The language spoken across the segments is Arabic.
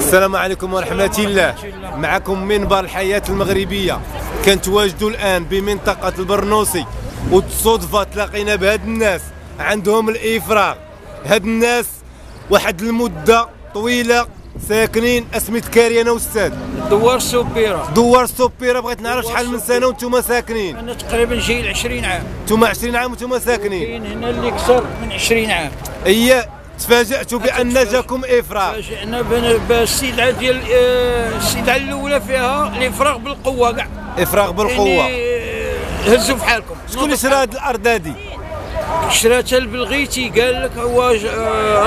السلام عليكم ورحمة الله. معكم منبر الحياة المغربية. كنتواجدوا الآن بمنطقة البرنوسي، وصدفة تلاقينا بهاد الناس عندهم الإفراغ. هاد الناس واحد المدة طويلة ساكنين اسميت كاريانة أستاذ. دوار سوبيرة. دوار سوبيرة. بغيت نعرف شحال من سنة وانتم ساكنين؟ أنا تقريبا جاي 20 عام. انتم 20 عام وانتم ساكنين؟ كاين هنا اللي كثر من 20 عام. تفاجأتوا بأن جاكم إفراغ. تفاجئنا بالاستدعاء ديال الاستدعاء الأولى فيها الإفراغ بالقوة كاع. إفراغ بالقوة. يعني هزوا في حالكم. شكون اللي شرا هاد الأرض هادي؟ شراتها البلغيتي، قال لك هو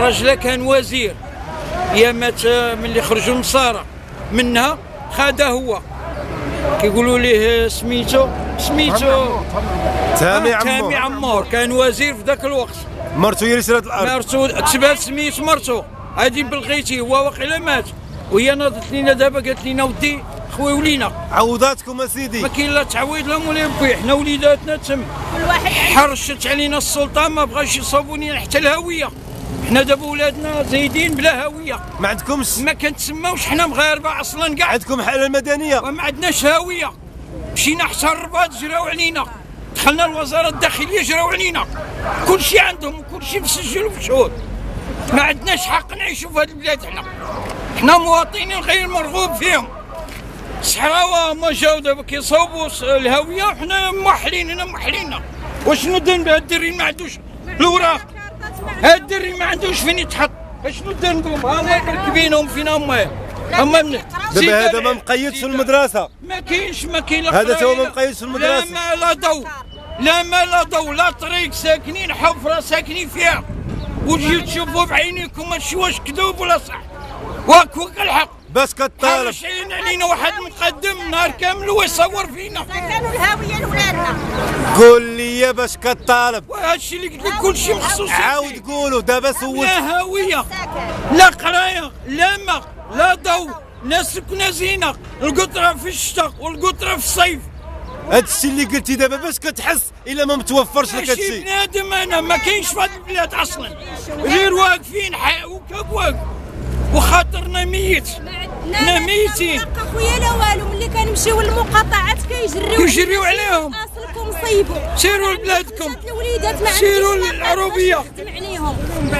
راجله كان وزير، يا مات ملي خرجوا النصارى منها خادها هو، كيقولوا ليه سميتو تامي عمور، كان وزير في ذاك الوقت. مرتو هي اللي شرات الارض. مرتو كتبها سميت مرتو هادي بلغيتي، هو واقيلا مات، وهي ناضت لينا دابا قالت لنا ودي خويا ولينا. عوضاتكم اسيدي؟ ما كاين لا تعويض لا مولاي بوي، حنا وليداتنا تم حرشت علينا السلطه، ما بغاش يصاوبوا لينا حتى الهويه. حنا دابا ولادنا زايدين بلا هويه. ما عندكمش؟ ما كنتسماوش حنا مغاربه اصلا كاع. عندكم حاله مدنيه؟ وما عندناش هويه. مشينا حتى الرباط جراو علينا، دخلنا الوزاره الداخليه جراو علينا، كلشي عندهم وكلشي مسجل ومشهود. ما عندناش حق نعيشوا في هذه البلاد. حنا مواطنين غير مرغوب فيهم. الصحراوه هما جاو دابا كيصاوبوا الهويه، وحنا موحلين هنا موحليننا. وشنو ذنب هاد الدري؟ ما عندوش الاوراق، هاد الدري ما عندوش فين يتحط. اشنو ذنبهم؟ هما مركبينهم فينا هما دابا هذا ما مقيدش في المدرسه. ما كاين هذا تو ما مقيدش في المدرسه. لا ما لا ضوء، لا ما لا ضوء، لا طريق، ساكنين حفره ساكنين فيها، وتجيو تشوفوا بعينيكم ماشي واش كذوب ولا صح. واك الحق. باش كطالب حاشين علينا واحد مقدم نهار كامل ويصور فينا. سكنوا الهويه لولادنا. قول لي باش كطالب؟ وهادشي اللي قلت لك كلشي مخصوص. عاود قولوا دابا سولت. لا هويه، لا قرايه، لا ماء، لا ضوء، لا سكنه زينه، القطره في الشتاء والقطره في الصيف. هادشي اللي قلتي دابا باش كتحس الا ما متوفرش لك هادشي؟ ماشي بنادم انا، ما كاينش في هاد البلاد اصلا، غير واقفين وكاب واقف وخاطرنا ميت. حنا ميتين خويا لا والو. ملي كنمشيو للمقاطعات كيجريو عليهم. اصلكم صيبوا، سيروا لبلادكم، الوليدات ما سيروا للعروبيه.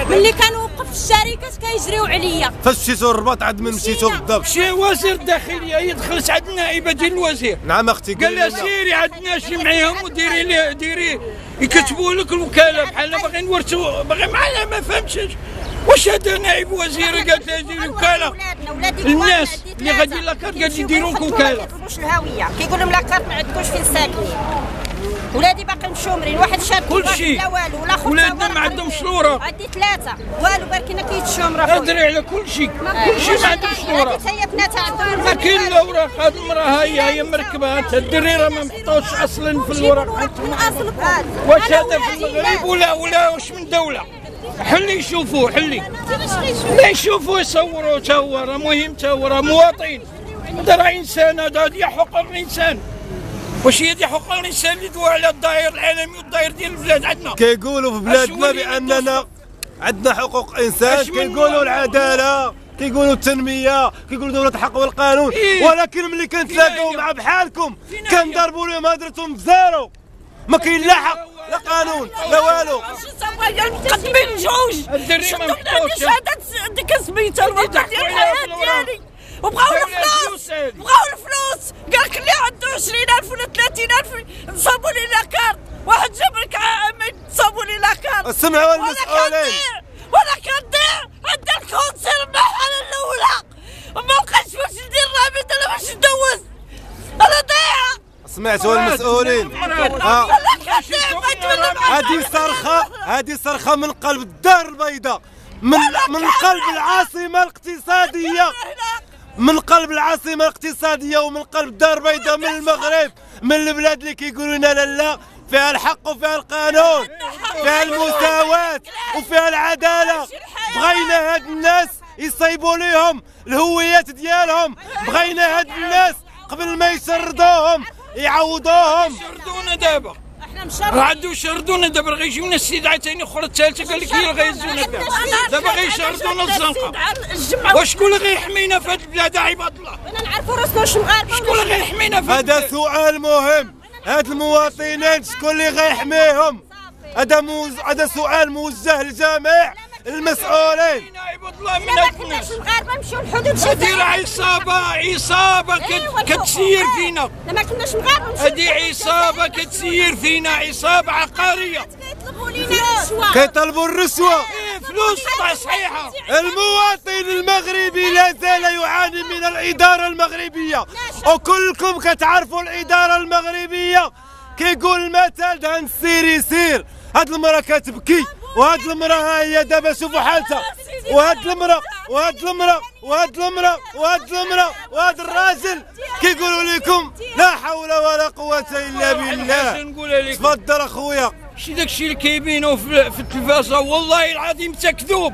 ملي كنوقف في الشركات كيجريو عليا. فاش مشيتو للرباط عاد من مشيتو بالضبط؟ مشى وزير الداخليه، هي دخلت عند النائبه ديال الوزير. نعم اختي. قال لها سيري عندنا شي معاهم وديري يكتبوا لك الوكاله بحالنا باغيين نورثوا، باغي معايا ما فهمتش واش هذا نائب وزير. قالت لها ديري وكاله الناس اللي غادي لاكارت غادي يديروا لك وكاله. ما الهويه، كيقول لهم لاكارت ما عندكوش فين ساكنين. ولادي باقي مشومرين، واحد شاب كلشي لا والو، ولا خوت ولادنا ما عندهمش الوراق. عندي ثلاثه والو باركينا كيتشومروا. هضري على كلشي ما عندهمش الوراق. هي بناتها عندهم ما كاين الاوراق. هاد المراه هي مركبه، هاد الدري راه ما محطوش اصلا في الوراق. من اصلكم. واش هذا في المغرب ولا واش من دوله؟ حلي يشوفوه، حلي لا يشوفوه يصوروا. تا هو راه مهم، تا هو راه مواطن، هذا راه انسان، هذه حقوق الانسان. واش هي دي حقوق الانسان اللي دوا على الداير العالمي والداير ديال البلاد عندنا؟ كيقولوا في بلادنا باننا عندنا حقوق انسان، كيقولوا العداله، كيقولوا التنميه، كيقولوا دوله الحق والقانون. ولكن ملي كنتلاقاو مع بحالكم كنضربوا لهم هضرتهم بزارو. ما كاين لا حق لا قانون لا والو. مقدمين جوج شدوا من عندي شهادة ديك سميتها الوطن ديال الحياة ديالي، وبغاو الفلوس. قال لك اللي عنده 20,000 ولا 30,000 نصابوا لي لاكارت. واحد جاب لك عامين نصابوا لي لاكارت. سمعوا المسؤولين. ولا كنضيع عند الكونسير المرحلة الأولى، وما بقاش باش ندير رابط ولا باش ندوز. أنا ضايعة. سمعتوا المسؤولين؟ هذه صرخة من قلب الدار البيضاء، من قلب العاصمة الاقتصادية، من قلب العاصمة الاقتصادية ومن قلب الدار البيضاء، من المغرب، من البلاد اللي كيقولوا لنا لا فيها الحق وفيها القانون، فيها المساواة وفيها العدالة. بغينا هاد الناس يصيبوا ليهم الهويات ديالهم، بغينا هاد الناس قبل ما يشردوهم يعوضوهم. يشردونا دابا، عندو شردونا دابا غيجيونا استدعاء ثاني اخرى الثالثه قال لك هي غيهزونا دابا غيشردونا الزنقه. وشكون اللي غيحمينا في هذه البلاد عباد الله؟ انا نعرفوا راسنا واش مغاربه. شكون اللي غيحمينا في هذا سؤال مهم. هاد المواطنين شكون اللي غيحميهم؟ هذا سؤال موجه لجميع المسؤولين. عباد الله من هاد الناس المغاربه نمشيو للحدود. هذه عصابه كتسير فينا. ما كناش مغاربه. هذه عصابه كتسير فينا، عصابه عقاريه. كيطلبوا الرشوه. فلوس صحيحه. المواطن المغربي لا زال يعاني من الاداره المغربيه، وكلكم كتعرفوا الاداره المغربيه. كيقول المثل دهن السير يسير. هاد المراه كتبكي، وهاد المراه ها هي دابا شوفوا حالتها، وهاد المراه وهاد الراجل كيقولوا لكم لا حول ولا قوه الا بالله. تفضل اخويا. شي داكشي اللي كيبينوا في التلفازه والله العظيم تكذوب،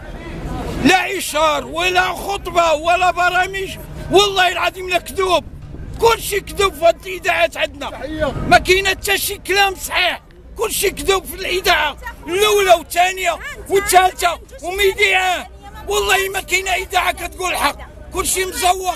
لا اشهار ولا خطبه ولا برامج، والله العظيم لا كذوب، كلشي كذوب في هاد الاذاعات عندنا. ما كاين حتى شي كلام صحيح، كلشي كذوب في الاذاعه الاولى والثانيه والثالثه وميديا. والله ما كاينه اذاعه كتقول الحق، كلشي مزوق.